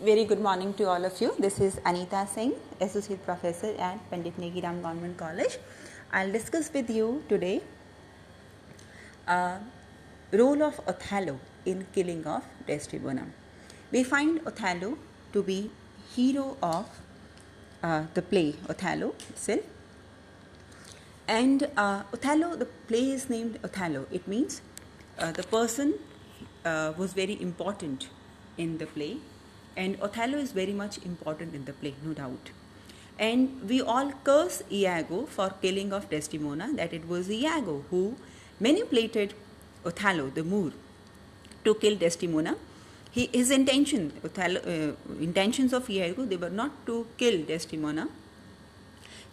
Very good morning to all of you. This is Anita Singh, Associate Professor at Pandit Negiram Government College. I'll discuss with you today role of Othello in killing of Desdemona. We find Othello to be hero of the play Othello itself. And Othello, the play is named Othello. It means the person was very important in the play, and Othello is very much important in the play, no doubt. And we all curse Iago for killing of Desdemona, that it was Iago who manipulated Othello, the Moor, to kill Desdemona. His intentions of Iago, they were not to kill Desdemona.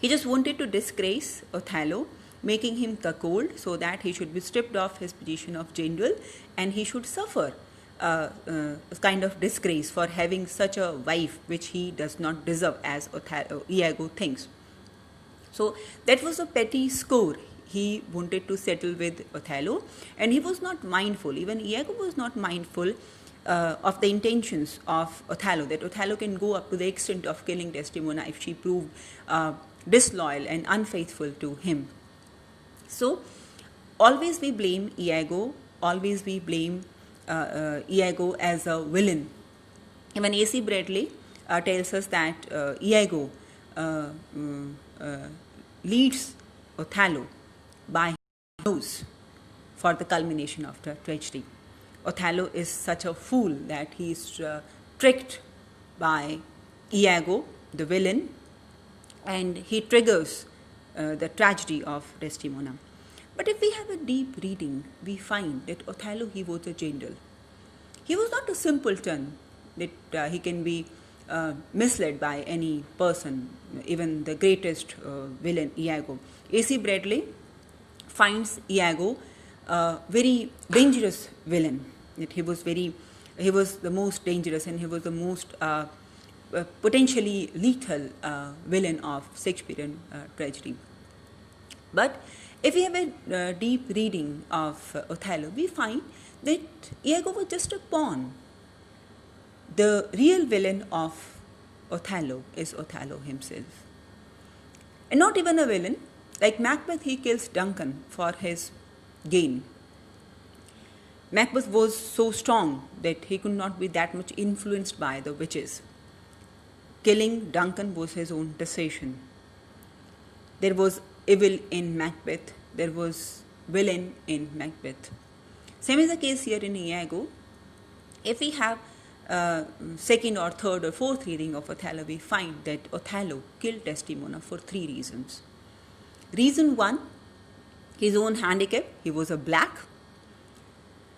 He just wanted to disgrace Othello, making him cuckold so that he should be stripped of his position of general and he should suffer kind of disgrace for having such a wife which he does not deserve, as Iago thinks. So that was a petty score he wanted to settle with Othello, and he was not mindful, even Iago was not mindful of the intentions of Othello, that Othello can go up to the extent of killing Desdemona if she proved disloyal and unfaithful to him. So always we blame Iago, always we blame Iago as a villain. Even A.C. Bradley tells us that Iago leads Othello by his nose for the culmination of the tragedy. Othello is such a fool that he is tricked by Iago, the villain, and he triggers the tragedy of Desdemona. But if we have a deep reading, we find that Othello, he was a general. He was not a simpleton that he can be misled by any person, even the greatest villain, Iago. A.C. Bradley finds Iago a very dangerous villain. That he was the most dangerous, and he was the most potentially lethal villain of Shakespearean tragedy. But if we have a deep reading of Othello, we find that Iago was just a pawn. The real villain of Othello is Othello himself. And not even a villain. Like Macbeth, he kills Duncan for his gain. Macbeth was so strong that he could not be that much influenced by the witches. Killing Duncan was his own decision. There was evil in Macbeth, there was villain in Macbeth. Same is the case here in Iago. If we have second or third or fourth reading of Othello, we find that Othello killed Desdemona for 3 reasons. Reason 1, his own handicap. He was a black,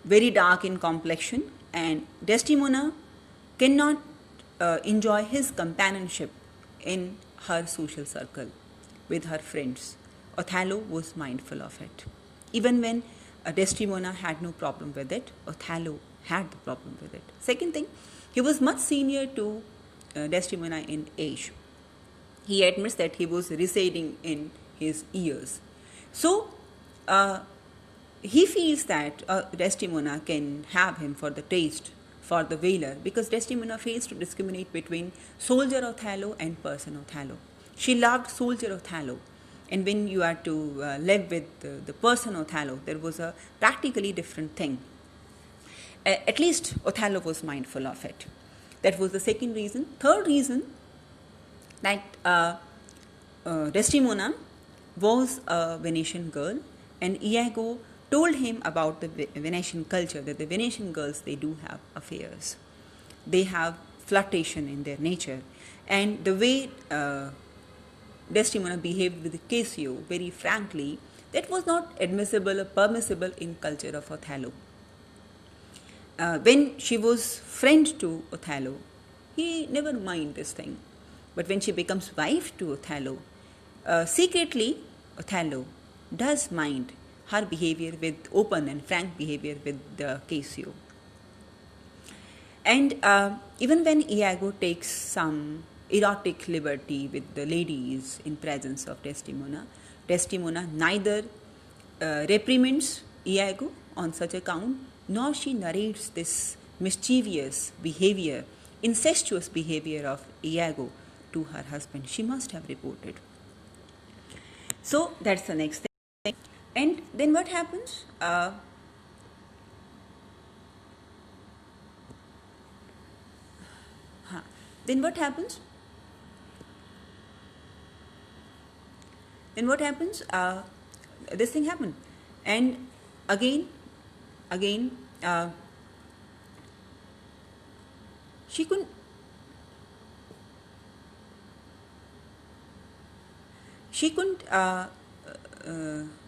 very dark in complexion, and Desdemona cannot enjoy his companionship in her social circle with her friends. Othello was mindful of it. Even when Desdemona had no problem with it, Othello had the problem with it. Second thing, he was much senior to Desdemona in age. He admits that he was receding in his years. So he feels that Desdemona can have him for the taste, for the valour, because Desdemona fails to discriminate between soldier Othello and person Othello. She loved soldier Othello, and when you are to live with the person Othello, there was a practically different thing. At least Othello was mindful of it. That was the second reason. Third reason, that Desdemona was a Venetian girl, and Iago told him about the Venetian culture, that the Venetian girls, they do have affairs. They have flirtation in their nature. And the way Desdemona behaved with Cassio, very frankly, that was not admissible or permissible in culture of Othello. When she was friend to Othello, he never mind this thing. But when she becomes wife to Othello, secretly Othello does mind her behavior with open and frank behavior with Cassio. And even when Iago takes some erotic liberty with the ladies in presence of Desdemona, Desdemona neither reprimands Iago on such account, nor she narrates this mischievous behavior incestuous behavior of Iago to her husband. She must have reported. So that's the next thing. And then what happens? Then what happens? Then what happens? This thing happened, and again, she couldn't. She couldn't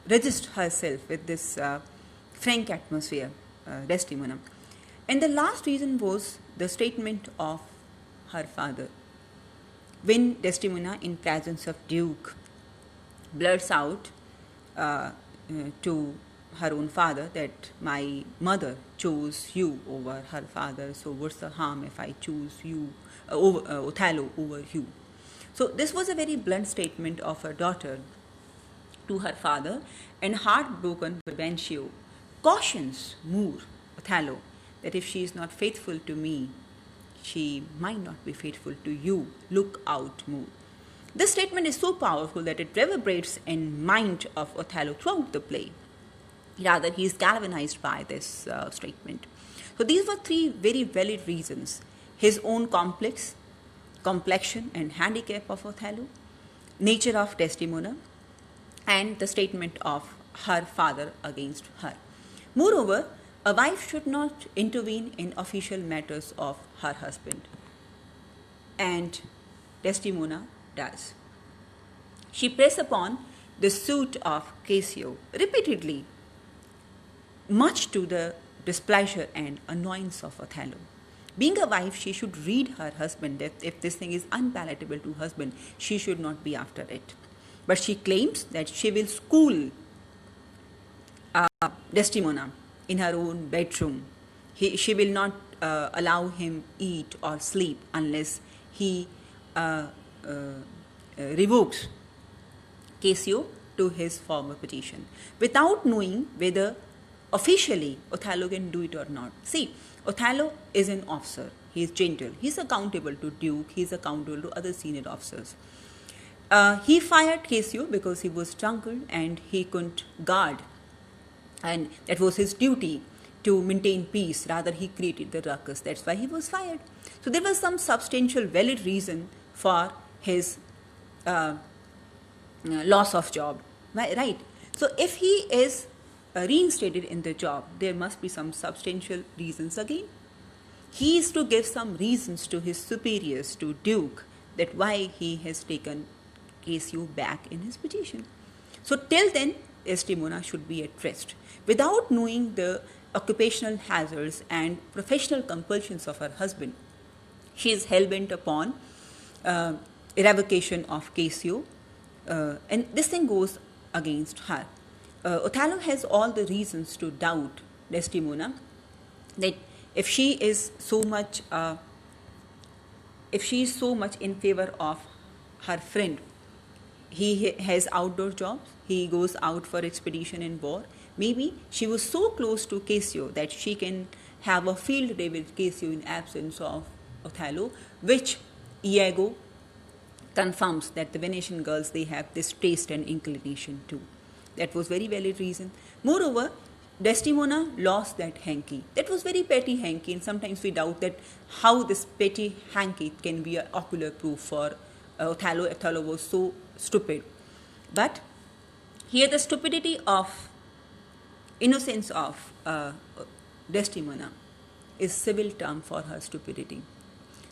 resist herself with this frank atmosphere, Desdemona. And the last reason was the statement of her father. When Desdemona, in presence of Duke, blurts out to her own father that my mother chose you over her father, so what's the harm if I choose you, Othello over you? So this was a very blunt statement of her daughter to her father, and heartbroken Brabantio cautions Moore, Othello, that if she is not faithful to me, she might not be faithful to you. Look out, Moore. This statement is so powerful that it reverberates in mind of Othello throughout the play. Rather, he is galvanized by this statement. So these were three very valid reasons: his own complexion and handicap of Othello, nature of Desdemona, and the statement of her father against her. Moreover, a wife should not intervene in official matters of her husband, and Desdemona does. She presses upon the suit of Cassio repeatedly, much to the displeasure and annoyance of Othello. Being a wife, she should read her husband that if this thing is unpalatable to husband, she should not be after it. But she claims that she will school Desdemona in her own bedroom. She will not allow him eat or sleep unless he revokes Cassio to his former position, without knowing whether officially Othello can do it or not. See, Othello is an officer. He is gentle. He is accountable to Duke. He is accountable to other senior officers. He fired Cassio because he was drunken and he couldn't guard, and that was his duty to maintain peace. Rather, he created the ruckus. That's why he was fired. So there was some substantial, valid reason for his loss of job, right? So if he is reinstated in the job, there must be some substantial reasons again. He is to give some reasons to his superiors, to Duke, that why he has taken Cassio back in his position. So till then, Desdemona should be at rest. Without knowing the occupational hazards and professional compulsions of her husband, she is hell-bent upon eradication of Cassio, and this thing goes against her. Othello has all the reasons to doubt Desdemona, that if she is so much in favor of her friend, he has outdoor jobs, he goes out for expedition and war. Maybe she was so close to Cassio that she can have a field day with Cassio in absence of Othello, which Iago confirms that the Venetian girls, they have this taste and inclination too. That was very valid reason. Moreover, Desdemona lost that hanky. That was very petty hanky, and sometimes we doubt that how this petty hanky can be an ocular proof for Othello. Othello was so stupid. But here the stupidity of innocence of Desdemona is civil term for her stupidity.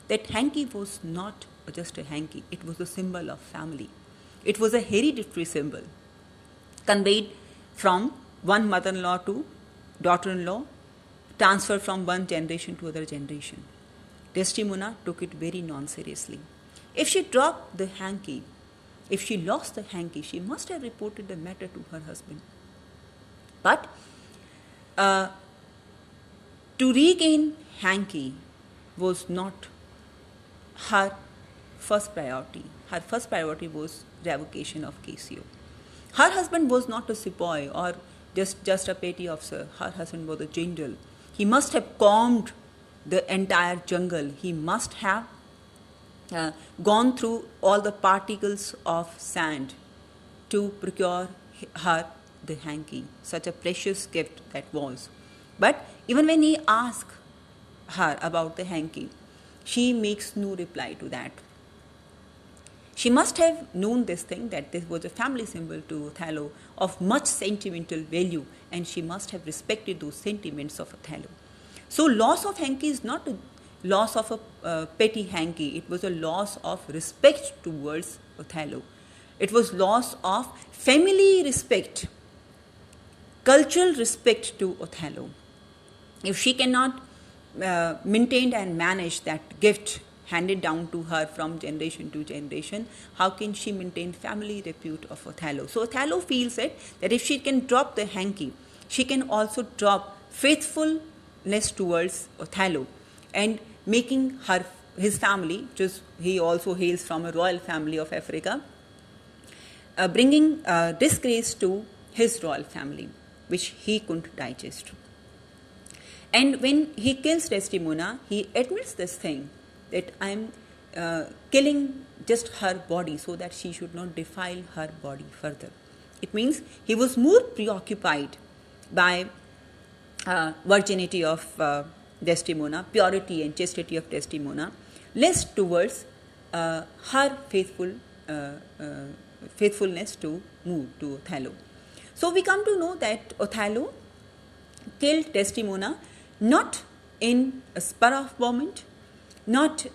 That hanky was not just a hanky, it was a symbol of family. It was a hereditary symbol conveyed from one mother-in-law to daughter-in-law, transferred from one generation to other generation. Desdemona took it very non-seriously. If she dropped the hanky, if she lost the hanky, she must have reported the matter to her husband. But to regain hanky was not her first priority. Her first priority was revocation of Cassio. Her husband was not a sepoy or just a petty officer. Her husband was a general. He must have calmed the entire jungle. He must have gone through all the particles of sand to procure her the hanky, such a precious gift that was. But even when he asked her about the hanky, she makes no reply to that. She must have known this thing, that this was a family symbol to Othello of much sentimental value, and she must have respected those sentiments of Othello. So loss of hanky is not a loss of a petty hanky, it was a loss of respect towards Othello. It was loss of family respect, cultural respect to Othello. If she cannot maintain and manage that gift handed down to her from generation to generation, how can she maintain family repute of Othello? So Othello feels it, that if she can drop the hanky, she can also drop faithfulness towards Othello, and making his family, which is, he also hails from a royal family of Africa, bringing disgrace to his royal family, which he couldn't digest. And when he kills Desdemona, he admits this thing, that I am killing just her body so that she should not defile her body further. It means he was more preoccupied by virginity of Desdemona, purity and chastity of Desdemona, less towards her faithfulness to Othello. So we come to know that Othello killed Desdemona not in a spur of moment, not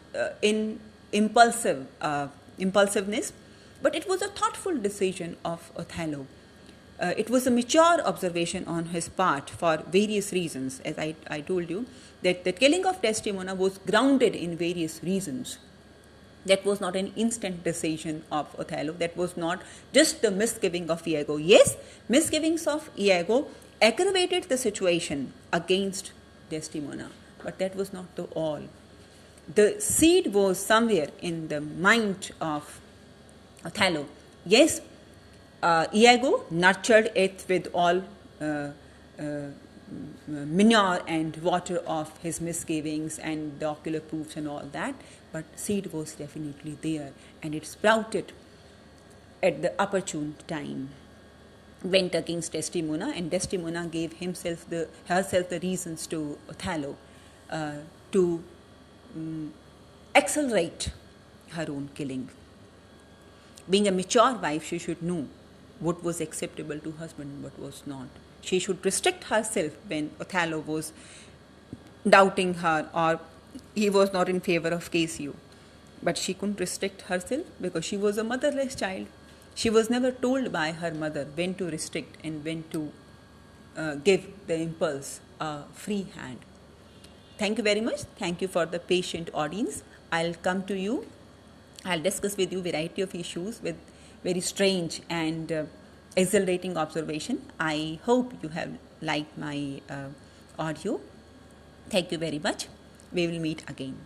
in impulsiveness, but it was a thoughtful decision of Othello. It was a mature observation on his part for various reasons. As I told you, that the killing of Desdemona was grounded in various reasons. That was not an instant decision of Othello. That was not just the misgiving of Iago. Yes, misgivings of Iago aggravated the situation against Desdemona, but that was not the all. The seed was somewhere in the mind of Othello. Yes, Iago nurtured it with all manure and water of his misgivings and the ocular proofs and all that, but seed was definitely there, and it sprouted at the opportune time. Went against Desdemona, and Desdemona gave herself the reasons to Othello to accelerate her own killing. Being a mature wife, she should know what was acceptable to husband and what was not. She should restrict herself when Othello was doubting her or he was not in favor of Cassio. But she couldn't restrict herself because she was a motherless child. She was never told by her mother when to restrict and when to give the impulse a free hand. Thank you very much. Thank you for the patient audience. I'll come to you. I'll discuss with you variety of issues with very strange and exhilarating observation. I hope you have liked my audio. Thank you very much. We will meet again.